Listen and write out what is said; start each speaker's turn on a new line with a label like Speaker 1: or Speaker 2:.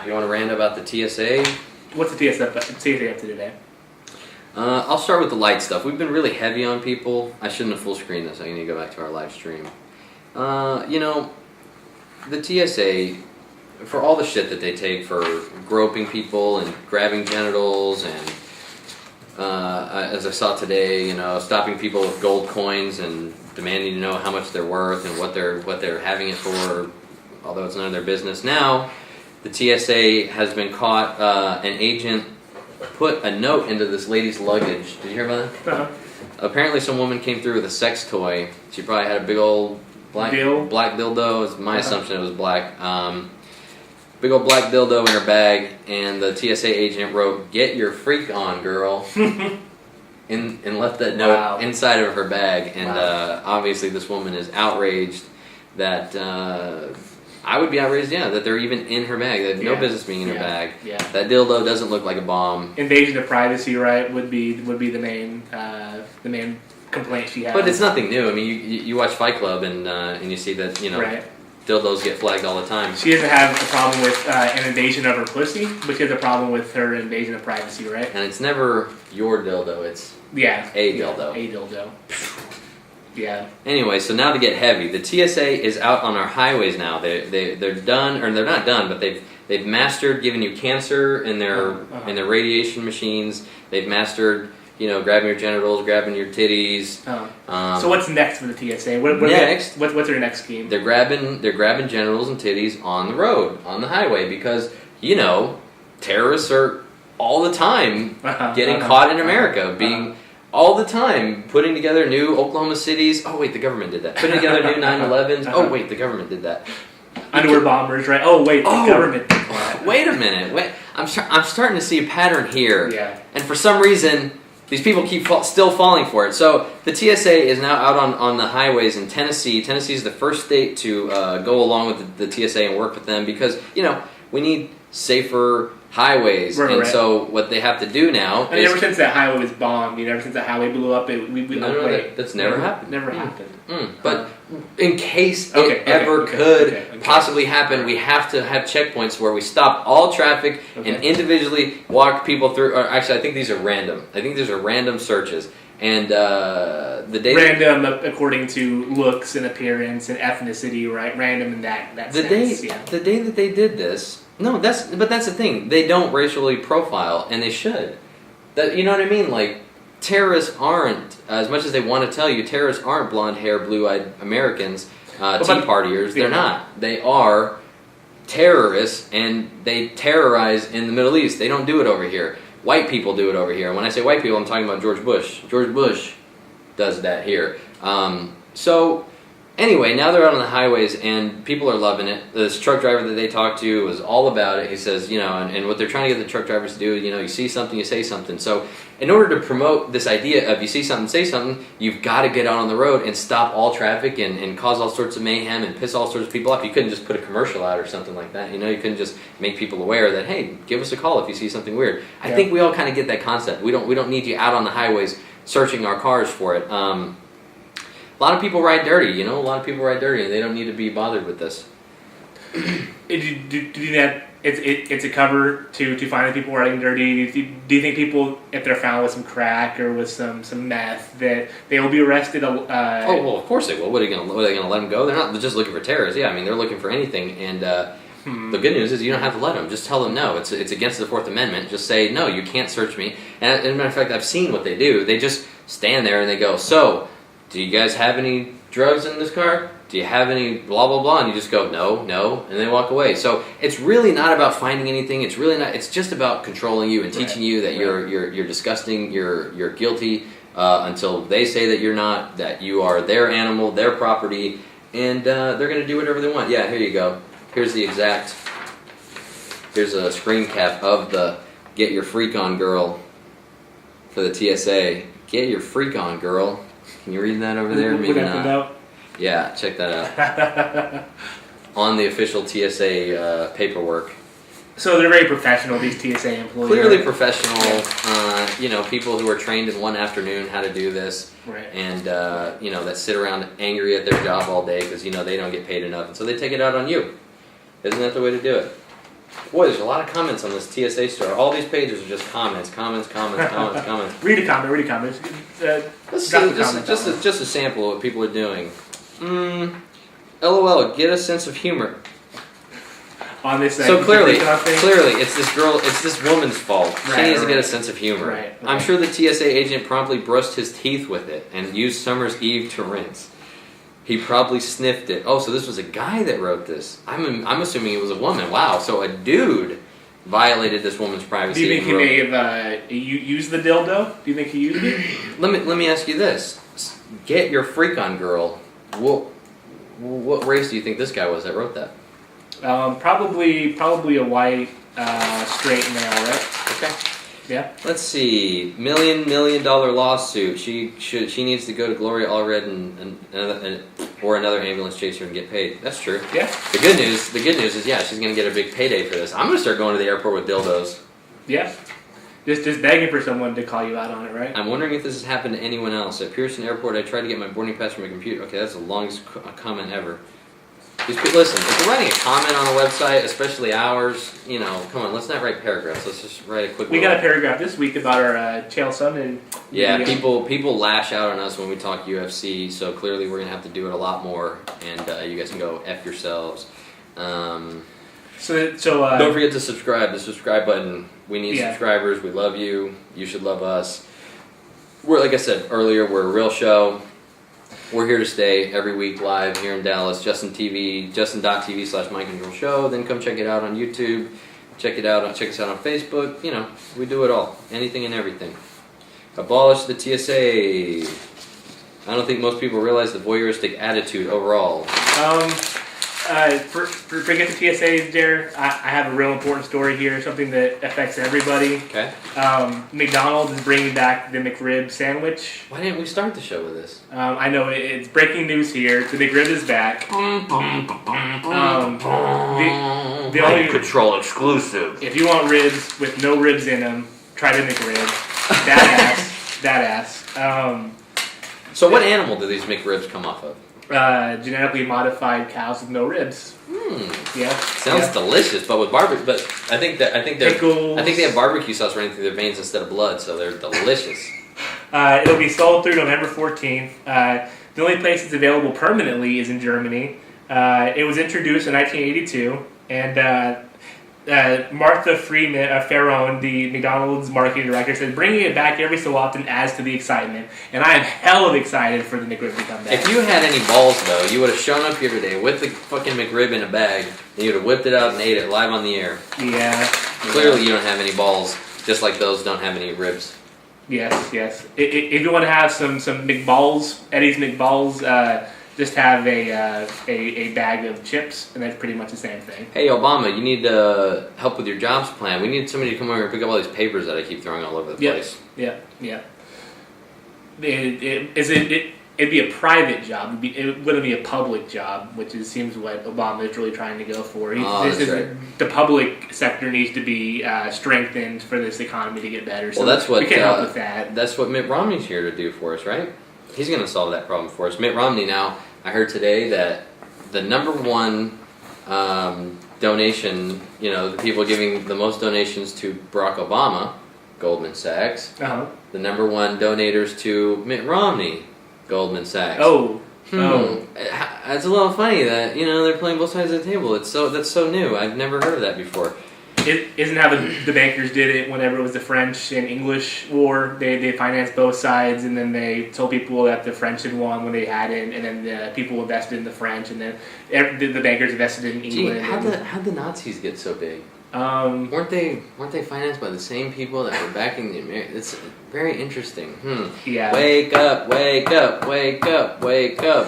Speaker 1: You want to rant about the TSA?
Speaker 2: What's the TSA up to today?
Speaker 1: I'll start with the light stuff. We've been really heavy on people. I shouldn't have full screened this. I need to go back to our live stream. The TSA, for all the shit that they take for groping people and grabbing genitals and, as I saw today, stopping people with gold coins and demanding to know how much they're worth and what they're having it for, although it's none of their business. Now, the TSA has been caught. An agent put a note into this lady's luggage. Did you hear about that?
Speaker 2: Uh-huh.
Speaker 1: Apparently, some woman came through with a sex toy. She probably had a big old black dildo. It's my assumption it was black. Big old black dildo in her bag, and the TSA agent wrote, "Get your freak on, girl," and left that note inside of her bag. And obviously, this woman is outraged that. I would be outraged, that they're even in her bag. They have no business being in her bag.
Speaker 2: Yeah.
Speaker 1: That dildo doesn't look like a bomb.
Speaker 2: Invasion of privacy, right? Would be the main complaint she has.
Speaker 1: But it's nothing new. I mean, you watch Fight Club and you see that
Speaker 2: right.
Speaker 1: Dildos get flagged all the time.
Speaker 2: She doesn't have a problem with an invasion of her pussy, but she has a problem with her invasion of privacy, right?
Speaker 1: And it's never your dildo. It's a dildo.
Speaker 2: A dildo. Yeah.
Speaker 1: Anyway, so now to get heavy, the TSA is out on our highways now. They're done, or they're not done, but they've mastered giving you cancer in their radiation machines. They've mastered grabbing your genitals, grabbing your titties.
Speaker 2: So what's next for the TSA? What's their next scheme?
Speaker 1: They're grabbing genitals and titties on the road, on the highway, because terrorists are all the time getting caught in America, being. All the time, putting together new Oklahoma cities. Oh, wait, the government did that. Putting together new 9/11s. Oh, wait, the government did that.
Speaker 2: Underwear bombers, right? Oh, wait, the government did that.
Speaker 1: Wait a minute. Wait, I'm starting to see a pattern here.
Speaker 2: Yeah.
Speaker 1: And for some reason, these people keep still falling for it. So the TSA is now out on the highways in Tennessee. Tennessee is the first state to go along with the TSA and work with them because, we need safer highways, so what they have to do now is...
Speaker 2: ever since that highway was bombed, ever since that highway blew up,
Speaker 1: that's never happened.
Speaker 2: Never happened.
Speaker 1: But in case it ever could possibly happen, we have to have checkpoints where we stop all traffic and individually walk people through. Or actually, I think these are random. I think these are random searches. And the day
Speaker 2: random according to looks and appearance and ethnicity, right? Random in that sense.
Speaker 1: The day that they did this. No, that's the thing. They don't racially profile, and they should. You know what I mean? Like, terrorists aren't, as much as they want to tell you, terrorists aren't blonde-haired, blue-eyed Americans, Tea Partiers. They're not. They are terrorists, and they terrorize in the Middle East. They don't do it over here. White people do it over here. And when I say white people, I'm talking about George Bush. George Bush does that here. So... Anyway, now they're out on the highways and people are loving it. This truck driver that they talked to was all about it. He says, and what they're trying to get the truck drivers to do, you see something, you say something. So in order to promote this idea of you see something, say something, you've got to get out on the road and stop all traffic and cause all sorts of mayhem and piss all sorts of people off. You couldn't just put a commercial out or something like that. You couldn't just make people aware that, hey, give us a call if you see something weird. I think we all kind of get that concept. We don't need you out on the highways searching our cars for it. A lot of people ride dirty, a lot of people ride dirty, and they don't need to be bothered with this.
Speaker 2: Do you think that it's a cover to finding people riding dirty? Do you think people, if they're found with some crack or with some meth, that they will be arrested?
Speaker 1: Oh, well, of course they will. What are they going to let them go? They're not just looking for terrorists. Yeah, I mean, they're looking for anything. And the good news is you don't have to let them. Just tell them no. It's against the Fourth Amendment. Just say, no, you can't search me. And as a matter of fact, I've seen what they do. They just stand there and they go, so... do you guys have any drugs in this car? Do you have any blah, blah, blah? And you just go, no, and they walk away. So it's really not about finding anything. It's really not. It's just about controlling you and teaching you that you're disgusting, you're guilty until they say that you're not, that you are their animal, their property, and they're going to do whatever they want. Yeah, here you go. Here's a screen cap of the Get Your Freak On Girl for the TSA. Get your freak on, girl. Can you read that over there? Maybe not. Yeah, check that out. On the official TSA paperwork.
Speaker 2: So they're very professional, these TSA employees.
Speaker 1: Clearly professional. People who are trained in one afternoon how to do this.
Speaker 2: Right.
Speaker 1: And, that sit around angry at their job all day because, they don't get paid enough. And so they take it out on you. Isn't that the way to do it? Boy, there's a lot of comments on this TSA store. All these pages are just comments.
Speaker 2: Read a comment.
Speaker 1: Let's see, just a sample of what people are doing. LOL, get a sense of humor.
Speaker 2: On this
Speaker 1: so clearly, it's this woman's fault. She needs to get a sense of humor.
Speaker 2: Right.
Speaker 1: I'm sure the TSA agent promptly brushed his teeth with it and used Summer's Eve to rinse. He probably sniffed it. Oh, so this was a guy that wrote this. I'm assuming it was a woman. Wow, so a dude violated this woman's privacy.
Speaker 2: Do you think he may have used the dildo? Do you think he used it?
Speaker 1: Let me ask you this: get your freak on, girl. What race do you think this guy was that wrote that?
Speaker 2: Probably a white straight male, right?
Speaker 1: Okay.
Speaker 2: Yeah.
Speaker 1: Let's see. $1 million lawsuit. She needs to go to Gloria Allred or another ambulance chaser and get paid. That's true.
Speaker 2: Yeah.
Speaker 1: The good news is she's gonna get a big payday for this. I'm gonna start going to the airport with dildos.
Speaker 2: Yeah. Just begging for someone to call you out on it, right?
Speaker 1: I'm wondering if this has happened to anyone else. At Pearson Airport, I tried to get my boarding pass from my computer. Okay, that's the longest comment ever. Listen, if you're writing a comment on a website, especially ours, come on, let's not write paragraphs. Let's just write a quick.
Speaker 2: We got a paragraph this week about our Chael Sonnen.
Speaker 1: Yeah, people lash out on us when we talk UFC, so clearly we're gonna have to do it a lot more, and you guys can go F yourselves.
Speaker 2: Don't
Speaker 1: forget to subscribe. The subscribe button. We need subscribers. We love you. You should love us. Like I said earlier, we're a real show. We're here to stay every week live here in Dallas. Justin.tv/MindControlShow. Then come check it out on YouTube. Check us out on Facebook. We do it all. Anything and everything. Abolish the TSA. I don't think most people realize the voyeuristic attitude overall.
Speaker 2: Forget the TSAs, Jared. I have a real important story here, something that affects everybody.
Speaker 1: Okay.
Speaker 2: McDonald's is bringing back the McRib sandwich.
Speaker 1: Why didn't we start the show with this?
Speaker 2: I know it's breaking news here. The McRib is back. The only
Speaker 1: Control exclusive.
Speaker 2: If you want ribs with no ribs in them, try the McRib. That ass.
Speaker 1: So what animal do these McRibs come off of?
Speaker 2: Genetically modified cows with no ribs. Yeah.
Speaker 1: Sounds delicious, but with barbecue. But I think they have barbecue sauce running through their veins instead of blood, so they're delicious.
Speaker 2: It'll be sold through November 14th. The only place it's available permanently is in Germany. It was introduced in 1982, and Martha Farron, the McDonald's marketing director, said bringing it back every so often adds to the excitement. And I am hell of excited for the McRib to come back.
Speaker 1: If you had any balls, though, you would have shown up here today with the fucking McRib in a bag, and you would have whipped it out and ate it live on the air.
Speaker 2: Yeah.
Speaker 1: Clearly you don't have any balls, just like those don't have any ribs.
Speaker 2: Yes. If you want to have some McBalls, Eddie's McBalls, just have a bag of chips, and that's pretty much the same thing.
Speaker 1: Hey, Obama, you need help with your jobs plan. We need somebody to come over and pick up all these papers that I keep throwing all over the place.
Speaker 2: Yeah. It'd be a private job. It wouldn't be a public job, which seems what Obama is really trying to go for. The public sector needs to be strengthened for this economy to get better. So we can't help with that.
Speaker 1: That's what Mitt Romney's here to do for us, right? He's going to solve that problem for us. Mitt Romney now, I heard today that the number one donation, the people giving the most donations to Barack Obama, Goldman Sachs.
Speaker 2: Uh-huh.
Speaker 1: The number one donators to Mitt Romney, Goldman Sachs.
Speaker 2: Oh.
Speaker 1: It's a little funny that, they're playing both sides of the table. That's so new. I've never heard of that before.
Speaker 2: Isn't how the bankers did it whenever it was the French and English war. They financed both sides, and then they told people that the French had won when they hadn't, and then the people invested in the French, and then the bankers invested in England.
Speaker 1: How'd the Nazis get so big? Weren't they financed by the same people that were backing the Americans? It's very interesting.
Speaker 2: Yeah.
Speaker 1: Wake up, wake up, wake up, wake up.